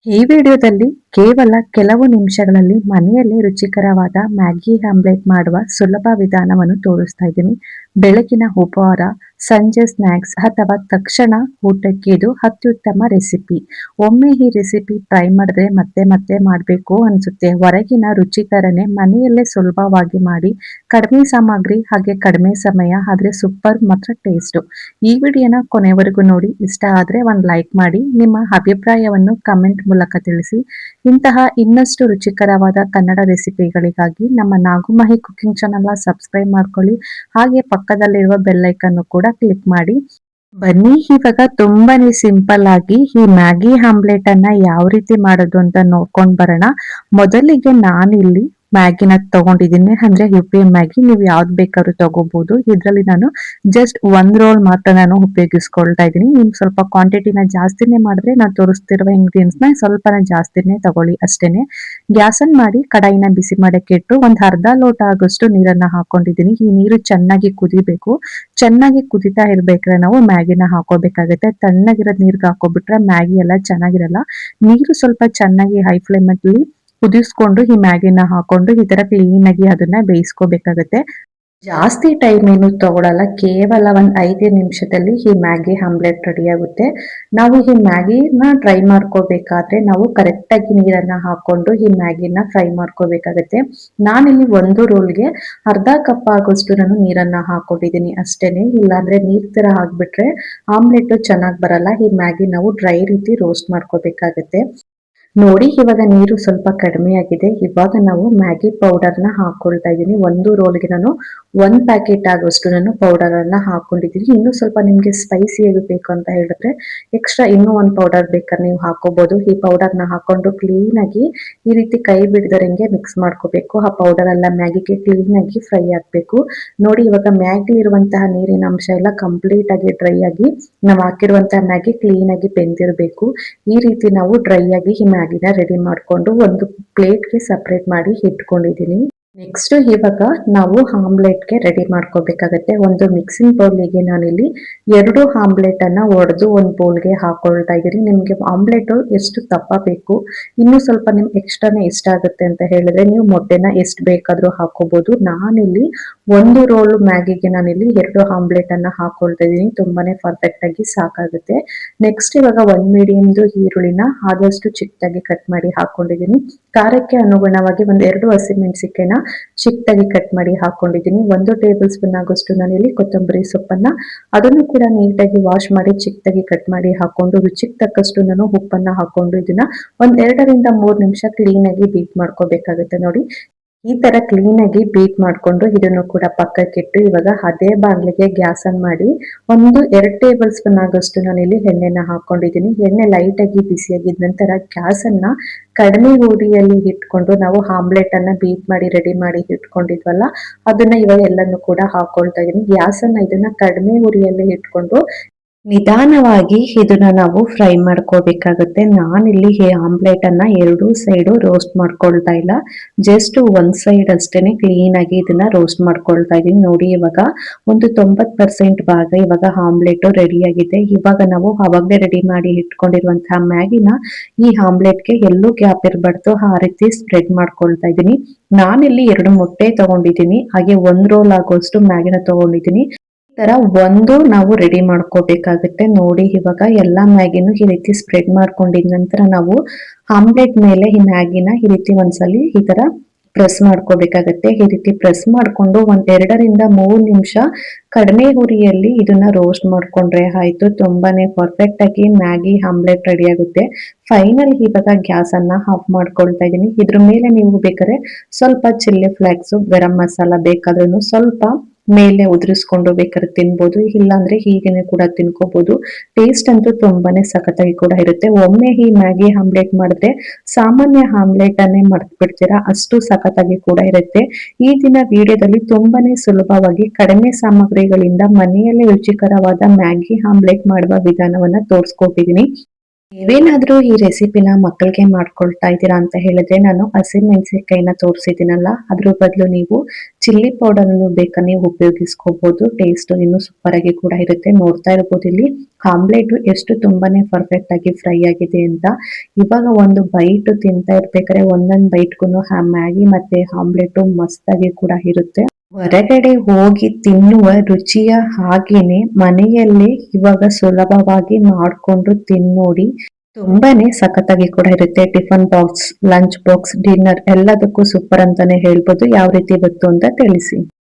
ಈ ವಿಡಿಯೋದಲ್ಲಿ ಕೇವಲ ಕೆಲವು ನಿಮಿಷಗಳಲ್ಲಿ ಮನೆಯಲ್ಲೇ ರುಚಿಕರವಾದ ಮ್ಯಾಗಿ ಆಮ್ಲೆಟ್ ಮಾಡುವ ಸುಲಭ ವಿಧಾನವನ್ನು ತೋರಿಸ್ತಾ ಇದ್ದೀನಿ. ಬೆಳಗಿನ ಉಪಹಾರ, ಸಂಜೆ ಸ್ನ್ಯಾಕ್ಸ್ ಅಥವಾ ತಕ್ಷಣ ಊಟಕ್ಕೆ ಇದು ಅತ್ಯುತ್ತಮ ರೆಸಿಪಿ. ಒಮ್ಮೆ ಈ ರೆಸಿಪಿ ಟ್ರೈ ಮಾಡಿದ್ರೆ ಮತ್ತೆ ಮತ್ತೆ ಮಾಡಬೇಕು ಅನ್ಸುತ್ತೆ. ಹೊರಗಿನ ರುಚಿಕರನೇ ಮನೆಯಲ್ಲೇ ಸುಲಭವಾಗಿ ಮಾಡಿ, ಕಡಿಮೆ ಸಾಮಗ್ರಿ ಹಾಗೆ ಕಡಿಮೆ ಸಮಯ, ಆದ್ರೆ ಸೂಪರ್ ಮಾತ್ರ ಟೇಸ್ಟು. ಈ ವಿಡಿಯೋನ ಕೊನೆವರೆಗೂ ನೋಡಿ. ಇಷ್ಟ ಆದ್ರೆ ಒಂದು ಲೈಕ್ ಮಾಡಿ, ನಿಮ್ಮ ಅಭಿಪ್ರಾಯವನ್ನು ಕಮೆಂಟ್ ಮೂಲಕ ತಿಳಿಸಿ. ಇಂತಹ ಇನ್ನಷ್ಟು ರುಚಿಕರವಾದ ಕನ್ನಡ ರೆಸಿಪಿಗಳಿಗಾಗಿ ನಮ್ಮ ನಾಗುಮಹಿ ಕುಕಿಂಗ್ ಚಾನಲ್ನ ಸಬ್ಸ್ಕ್ರೈಬ್ ಮಾಡ್ಕೊಳ್ಳಿ. ಹಾಗೆ ಪಕ್ಕದಲ್ಲಿರುವ ಬೆಲ್ ಐಕನ್ ಕೂಡ ಕ್ಲಿಕ್ ಮಾಡಿ. ಬನ್ನಿ ಇವಾಗ ತುಂಬಾನೇ ಸಿಂಪಲ್ ಆಗಿ ಈ ಮ್ಯಾಗಿ ಆಮ್ಲೆಟ್ ಅನ್ನ ಯಾವ ರೀತಿ ಮಾಡೋದು ಅಂತ ನೋಡ್ಕೊಂಡ್ ಬರೋಣ. ಮೊದಲಿಗೆ ನಾನಿಲ್ಲಿ ಮ್ಯಾಗಿನ ತಗೊಂಡಿದ್ದೀನಿ, ಅಂದ್ರೆ UP ಮ್ಯಾಗಿ. ನೀವು ಯಾವ್ದು ಬೇಕಾದ್ರೂ ತಗೋಬಹುದು. ಇದ್ರಲ್ಲಿ ನಾನು ಜಸ್ಟ್ ಒಂದ್ ರೋಲ್ ಮಾತ್ರ ನಾನು ಉಪಯೋಗಿಸ್ಕೊಳ್ತಾ ಇದ್ದೀನಿ. ನಿಮ್ ಸ್ವಲ್ಪ ಕ್ವಾಂಟಿಟಿನ ಜಾಸ್ತಿನೇ ಮಾಡಿದ್ರೆ ನಾನು ತೋರಿಸ್ತಿರುವ ಇಂಗ್ರೀಡಿಯೆಂಟ್ಸ್ ನ ಸ್ವಲ್ಪನ ಜಾಸ್ತಿನೇ ತಗೊಳ್ಳಿ ಅಷ್ಟೇನೆ. ಗ್ಯಾಸ್ ಅನ್ ಮಾಡಿ ಕಡಾಯಿನ ಬಿಸಿ ಮಾಡಕ್ಕೆ ಇಟ್ಟು ಒಂದ್ ಅರ್ಧ ಲೋಟ ಆಗೋಷ್ಟು ನೀರನ್ನ ಹಾಕೊಂಡಿದ್ದೀನಿ. ಈ ನೀರು ಚೆನ್ನಾಗಿ ಕುದಿಬೇಕು. ಚೆನ್ನಾಗಿ ಕುದಿತಾ ಇರ್ಬೇಕಾದ್ರೆ ನಾವು ಮ್ಯಾಗಿನ ಹಾಕೋಬೇಕಾಗುತ್ತೆ. ತಣ್ಣಗಿರೋದ್ ನೀರ್ಗೆ ಹಾಕೋಬಿಟ್ರೆ ಮ್ಯಾಗಿ ಎಲ್ಲ ಚೆನ್ನಾಗಿರಲ್ಲ. ನೀರು ಸ್ವಲ್ಪ ಚೆನ್ನಾಗಿ ಹೈ ಫ್ಲೇಮ್ ಅಲ್ಲಿ ಕುದಿಸ್ಕೊಂಡು ಈ ಮ್ಯಾಗಿನ ಹಾಕೊಂಡು ಈ ತರ ಕ್ಲೀನ್ ಆಗಿ ಅದನ್ನ ಬೇಯಿಸ್ಕೋಬೇಕಾಗತ್ತೆ. ಜಾಸ್ತಿ ಟೈಮ್ ಏನು ತಗೊಳಲ್ಲ, ಕೇವಲ ಒಂದ್ 5 ನಿಮಿಷದಲ್ಲಿ ಈ ಮ್ಯಾಗಿ ಆಮ್ಲೆಟ್ ರೆಡಿ ಆಗುತ್ತೆ. ನಾವು ಈ ಮ್ಯಾಗಿನ ಟ್ರೈ ಮಾಡ್ಕೋಬೇಕಾದ್ರೆ ನಾವು ಕರೆಕ್ಟ್ ಆಗಿ ನೀರನ್ನ ಹಾಕೊಂಡು ಈ ಮ್ಯಾಗಿನ ಫ್ರೈ ಮಾಡ್ಕೋಬೇಕಾಗತ್ತೆ. ನಾನಿಲ್ಲಿ ಒಂದು ರೋಲ್ಗೆ ಅರ್ಧ ಕಪ್ ಆಗೋಷ್ಟು ನಾನು ನೀರನ್ನ ಹಾಕೊಂಡಿದ್ದೀನಿ ಅಷ್ಟೇನೆ. ಇಲ್ಲಾಂದ್ರೆ ನೀರ್ ತರ ಹಾಕ್ಬಿಟ್ರೆ ಆಮ್ಲೆಟ್ ಚೆನ್ನಾಗಿ ಬರಲ್ಲ. ಈ ಮ್ಯಾಗಿ ನಾವು ಡ್ರೈ ರೀತಿ ರೋಸ್ಟ್ ಮಾಡ್ಕೋಬೇಕಾಗತ್ತೆ. ನೋಡಿ ಇವಾಗ ನೀರು ಸ್ವಲ್ಪ ಕಡಿಮೆ ಆಗಿದೆ. ಇವಾಗ ನಾವು ಮ್ಯಾಗಿ ಪೌಡರ್ನ ಹಾಕೊಳ್ತಾ ಇದ್ದೀನಿ. ಒಂದು ರೋಲ್ಗೆ ನಾನು 1 ಪ್ಯಾಕೆಟ್ ಆಗೋಷ್ಟು ನಾನು ಪೌಡರ್ ಅನ್ನ ಹಾಕೊಂಡಿದ್ದೀನಿ. ಇನ್ನು ಸ್ವಲ್ಪ ನಿಮ್ಗೆ ಸ್ಪೈಸಿ ಬೇಕು ಅಂತ ಹೇಳಿದ್ರೆ ಎಕ್ಸ್ಟ್ರಾ ಇನ್ನೂ 1 ಪೌಡರ್ ಬೇಕಾದ್ರೆ ನೀವು ಹಾಕೋಬಹುದು. ಈ ಪೌಡರ್ನ ಹಾಕೊಂಡು ಕ್ಲೀನ್ ಆಗಿ ಈ ರೀತಿ ಕೈ ಬಿಡದರಂಗೆ ಮಿಕ್ಸ್ ಮಾಡ್ಕೋಬೇಕು. ಆ ಪೌಡರ್ ಎಲ್ಲ ಮ್ಯಾಗಿಗೆ ಕ್ಲೀನ್ ಆಗಿ ಫ್ರೈ ಆಗ್ಬೇಕು. ನೋಡಿ ಇವಾಗ ಮ್ಯಾಗಿ ಇರುವಂತಹ ನೀರಿನ ಅಂಶ ಎಲ್ಲ ಕಂಪ್ಲೀಟ್ ಆಗಿ ಡ್ರೈ ಆಗಿ ನಾವು ಹಾಕಿರುವಂತಹ ಮ್ಯಾಗಿ ಕ್ಲೀನ್ ಆಗಿ ಬೆಂದಿರಬೇಕು. ಈ ರೀತಿ ನಾವು ಡ್ರೈ ಆಗಿ ಈ ಮ್ಯಾಗಿನ ರೆಡಿ ಮಾಡ್ಕೊಂಡು ಒಂದು ಪ್ಲೇಟ್ಗೆ ಸಪರೇಟ್ ಮಾಡಿ ಇಟ್ಕೊಂಡಿದ್ದೀನಿ. ನೆಕ್ಸ್ಟ್ ಇವಾಗ ನಾವು ಆಮ್ಲೆಟ್ಗೆ ರೆಡಿ ಮಾಡ್ಕೋಬೇಕಾಗತ್ತೆ. ಒಂದು ಮಿಕ್ಸಿಂಗ್ ಬೌಲಿಗೆ ನಾನಿಲ್ಲಿ 2 ಆಮ್ಲೆಟ್ ಅನ್ನ ಒಡೆದು ಒಂದು ಬೌಲ್ಗೆ ಹಾಕೊಳ್ತಾ ಇದ್ದೀನಿ. ನಿಮ್ಗೆ ಆಮ್ಲೆಟ್ ಎಷ್ಟು ದಪ್ಪ ಬೇಕು, ಇನ್ನು ಸ್ವಲ್ಪ ನಿಮ್ಗೆ ಎಕ್ಸ್ಟ್ರಾನೇ ಇಷ್ಟ ಆಗುತ್ತೆ ಅಂತ ಹೇಳಿದ್ರೆ ನೀವು ಮೊಟ್ಟೆನ ಎಷ್ಟು ಬೇಕಾದ್ರೂ ಹಾಕೋಬಹುದು. ನಾನಿಲ್ಲಿ ಒಂದು ರೋಲ್ ಮ್ಯಾಗಿಗೆ ನಾನಿಲ್ಲಿ 2 ಆಮ್ಲೆಟ್ ಅನ್ನ ಹಾಕೊಳ್ತಾ ಇದ್ದೀನಿ. ತುಂಬಾನೇ ಪರ್ಫೆಕ್ಟ್ ಆಗಿ ಸಾಕಾಗುತ್ತೆ. ನೆಕ್ಸ್ಟ್ ಇವಾಗ ಒಂದ್ ಮೀಡಿಯಂದು ಈರುಳ್ಳಿನ ಆದಷ್ಟು ಚಿಕ್ಕದಾಗಿ ಕಟ್ ಮಾಡಿ ಹಾಕೊಂಡಿದ್ದೀನಿ. ಖಾರಕ್ಕೆ ಅನುಗುಣವಾಗಿ ಒಂದ್ 2 ಹಸಿಮೆಣಸಿಕಾಯಿನ ಚಿಕ್ಕದಾಗಿ ಕಟ್ ಮಾಡಿ ಹಾಕೊಂಡಿದ್ದೀನಿ. 1 ಟೇಬಲ್ ಸ್ಪೂನ್ ಆಗೋಷ್ಟು ನಾನಿಲ್ಲಿ ಕೊತ್ತಂಬರಿ ಸೊಪ್ಪನ್ನ ಅದನ್ನು ಕೂಡ ನೀಟಾಗಿ ವಾಶ್ ಮಾಡಿ ಚಿಕ್ಕದಾಗಿ ಕಟ್ ಮಾಡಿ ಹಾಕೊಂಡು ರುಚಿಗೆ ತಕ್ಕಷ್ಟು ನಾನು ಉಪ್ಪನ್ನ ಹಾಕೊಂಡು ಇದನ್ನ ಒಂದ್ 2ರಿಂದ 3 ನಿಮಿಷ ಕ್ಲೀನ್ ಆಗಿ ಬೀಟ್ ಮಾಡ್ಕೋಬೇಕಾಗುತ್ತೆ. ನೋಡಿ ಈ ತರ ಕ್ಲೀನ್ ಆಗಿ ಬೀಟ್ ಮಾಡ್ಕೊಂಡು ಇದನ್ನು ಕೂಡ ಪಕ್ಕಕ್ಕಿಟ್ಟು ಇವಾಗ ಅದೇ ಬಾಣಲೆಗೆ ಗ್ಯಾಸ್ ಆನ್ ಮಾಡಿ ಒಂದು 2 ಟೇಬಲ್ ಸ್ಪೂನ್ ಆಗೋಷ್ಟು ನಾನಿಲ್ಲಿ ಎಣ್ಣೆನ ಹಾಕೊಂಡಿದ್ದೀನಿ. ಎಣ್ಣೆ ಲೈಟ್ ಆಗಿ ಬಿಸಿಯಾಗಿದ ನಂತರ ಗ್ಯಾಸ್ ಅನ್ನ ಕಡಿಮೆ ಉರಿಯಲ್ಲಿ ಇಟ್ಕೊಂಡು ನಾವು ಆಮ್ಲೆಟ್ ಅನ್ನ ಬೀಟ್ ಮಾಡಿ ರೆಡಿ ಮಾಡಿ ಇಟ್ಕೊಂಡಿದ್ವಲ್ಲ ಅದನ್ನ ಇವಾಗ ಎಲ್ಲಾನು ಕೂಡ ಹಾಕೊಳ್ತಾ ಇದೀನಿ. ಗ್ಯಾಸ್ ಅನ್ನ ಇದನ್ನ ಕಡಿಮೆ ಉರಿಯಲ್ಲಿ ಇಟ್ಕೊಂಡು ನಿಧಾನವಾಗಿ ಇದನ್ನ ನಾವು ಫ್ರೈ ಮಾಡ್ಕೋಬೇಕಾಗುತ್ತೆ. ನಾನಿಲ್ಲಿ ಆಮ್ಲೆಟ್ ಅನ್ನ 2 ಸೈಡು ರೋಸ್ಟ್ ಮಾಡ್ಕೊಳ್ತಾ ಇಲ್ಲ, ಜಸ್ಟ್ ಒಂದ್ ಸೈಡ್ ಅಷ್ಟೇನೆ ಕ್ಲೀನ್ ಆಗಿ ಇದನ್ನ ರೋಸ್ಟ್ ಮಾಡ್ಕೊಳ್ತಾ ಇದೀನಿ. ನೋಡಿ ಇವಾಗ ಒಂದು 90% ಭಾಗ ಇವಾಗ ಆಮ್ಲೆಟ್ ರೆಡಿ ಆಗಿದೆ. ಇವಾಗ ನಾವು ಅವಾಗಲೇ ರೆಡಿ ಮಾಡಿ ಇಟ್ಕೊಂಡಿರುವಂತಹ ಮ್ಯಾಗಿನ ಈ ಆಮ್ಲೆಟ್ಗೆ ಎಲ್ಲೂ ಗ್ಯಾಪ್ ಇರಬಾರ್ದು ಆ ರೀತಿ ಸ್ಪ್ರೆಡ್ ಮಾಡ್ಕೊಳ್ತಾ ಇದೀನಿ. ನಾನಿಲ್ಲಿ 2 ಮೊಟ್ಟೆ ತಗೊಂಡಿದ್ದೀನಿ, ಹಾಗೆ 1 ರೋಲ್ ಆಗೋಷ್ಟು ಮ್ಯಾಗಿನ ತಗೊಂಡಿದ್ದೀನಿ. ತರ ಒಂದು ನಾವು ರೆಡಿ ಮಾಡ್ಕೋಬೇಕಾಗುತ್ತೆ. ನೋಡಿ ಇವಾಗ ಎಲ್ಲಾ ಮ್ಯಾಗಿನೂ ಈ ರೀತಿ ಸ್ಪ್ರೆಡ್ ಮಾಡ್ಕೊಂಡಿದ ನಂತರ ನಾವು ಆಮ್ಲೆಟ್ ಮೇಲೆ ಈ ಮ್ಯಾಗಿನ ಈ ರೀತಿ ಒಂದ್ಸಲಿ ಈ ತರ ಪ್ರೆಸ್ ಮಾಡ್ಕೋಬೇಕಾಗತ್ತೆ. ಈ ರೀತಿ ಪ್ರೆಸ್ ಮಾಡ್ಕೊಂಡು ಒಂದ್ 2ರಿಂದ 3 ನಿಮಿಷ ಕಡಿಮೆ ಉರಿಯಲ್ಲಿ ಇದನ್ನ ರೋಸ್ಟ್ ಮಾಡ್ಕೊಂಡ್ರೆ ಆಯ್ತು. ತುಂಬಾನೇ ಪರ್ಫೆಕ್ಟ್ ಆಗಿ ಮ್ಯಾಗಿ ಆಮ್ಲೆಟ್ ರೆಡಿ ಆಗುತ್ತೆ. ಫೈನಲ್ ಇವಾಗ ಗ್ಯಾಸ್ ಅನ್ನ ಆಫ್ ಮಾಡ್ಕೊಳ್ತಾ ಇದೀನಿ. ಇದ್ರ ಮೇಲೆ ನೀವು ಬೇಕಾದ್ರೆ ಸ್ವಲ್ಪ ಚಿಲ್ಲಿ ಫ್ಲೇಕ್ಸ್, ಗರಂ ಮಸಾಲ ಬೇಕಾದ್ರೂ ಸ್ವಲ್ಪ ಮೇಲೆ ಉದುರಿಸ್ಕೊಂಡು ಬೇಕಾದ್ರೆ ತಿನ್ಬೋದು, ಇಲ್ಲಾಂದ್ರೆ ಹೀಗೇನೆ ಕೂಡ ತಿನ್ಕೋಬಹುದು. ಟೇಸ್ಟ್ ಅಂತೂ ತುಂಬಾನೇ ಸಖತ್ತಾಗಿ ಕೂಡ ಇರುತ್ತೆ. ಒಮ್ಮೆ ಈ ಮ್ಯಾಗಿ ಆಮ್ಲೆಟ್ ಮಾಡಿದ್ರೆ ಸಾಮಾನ್ಯ ಆಮ್ಲೆಟ್ ಅನ್ನೇ ಮರ್ತ್ ಬಿಡ್ತೀರಾ, ಅಷ್ಟು ಸಖತ್ತಾಗಿ ಕೂಡ ಇರುತ್ತೆ. ಈ ದಿನ ವಿಡಿಯೋದಲ್ಲಿ ತುಂಬಾನೇ ಸುಲಭವಾಗಿ ಕಡಿಮೆ ಸಾಮಗ್ರಿಗಳಿಂದ ಮನೆಯಲ್ಲೇ ರುಚಿಕರವಾದ ಮ್ಯಾಗಿ ಆಮ್ಲೆಟ್ ಮಾಡುವ ವಿಧಾನವನ್ನ ತೋರಿಸ್ಕೊಟ್ಟಿದ್ದೀನಿ. ನೀವೇನಾದ್ರೂ ಈ ರೆಸಿಪಿನ ಮಕ್ಕಳಿಗೆ ಮಾಡ್ಕೊಳ್ತಾ ಇದ್ದೀರಾ ಅಂತ ಹೇಳಿದ್ರೆ ನಾನು ಹಸಿಮೆಣಸಿನಕಾಯಿನ ತೋರಿಸಿದ್ದೀನಲ್ಲ, ಅದ್ರ ಬದಲು ನೀವು ಚಿಲ್ಲಿ ಪೌಡರ್ ಅನ್ನು ಬೇಕಾ ನೀವು ಉಪಯೋಗಿಸ್ಕೋಬಹುದು. ಟೇಸ್ಟ್ ಇನ್ನು ಸೂಪರ್ ಆಗಿ ಕೂಡ ಇರುತ್ತೆ. ನೋಡ್ತಾ ಇರ್ಬೋದು ಇಲ್ಲಿ ಆಮ್ಲೆಟ್ ಎಷ್ಟು ತುಂಬಾನೇ ಪರ್ಫೆಕ್ಟ್ ಆಗಿ ಫ್ರೈ ಆಗಿದೆ ಅಂತ. ಇವಾಗ ಒಂದು ಬೈಟ್ ತಿಂತಾ ಇರ್ಬೇಕಾದ್ರೆ ಒಂದೊಂದು ಬೈಟ್ಗೂ ಮ್ಯಾಗಿ ಮತ್ತೆ ಆಮ್ಲೆಟ್ ಮಸ್ತಾಗಿ ಕೂಡ ಇರುತ್ತೆ. ಹೊರಗಡೆ ಹೋಗಿ ತಿನ್ನುವ ರುಚಿಯ ಹಾಗೇನೆ ಮನೆಯಲ್ಲೇ ಇವಾಗ ಸುಲಭವಾಗಿ ಮಾಡ್ಕೊಂಡು ತಿನ್ನೋಡಿ. ತುಂಬಾನೇ ಸಖತ್ತಾಗಿ ಕೂಡ ಇರುತ್ತೆ. Tiffin box, lunch box, dinner ಎಲ್ಲದಕ್ಕೂ ಸೂಪರ್ ಅಂತಾನೆ ಹೇಳ್ಬೋದು. ಯಾವ ರೀತಿ ಗೊತ್ತು ಅಂತ ತಿಳಿಸಿ.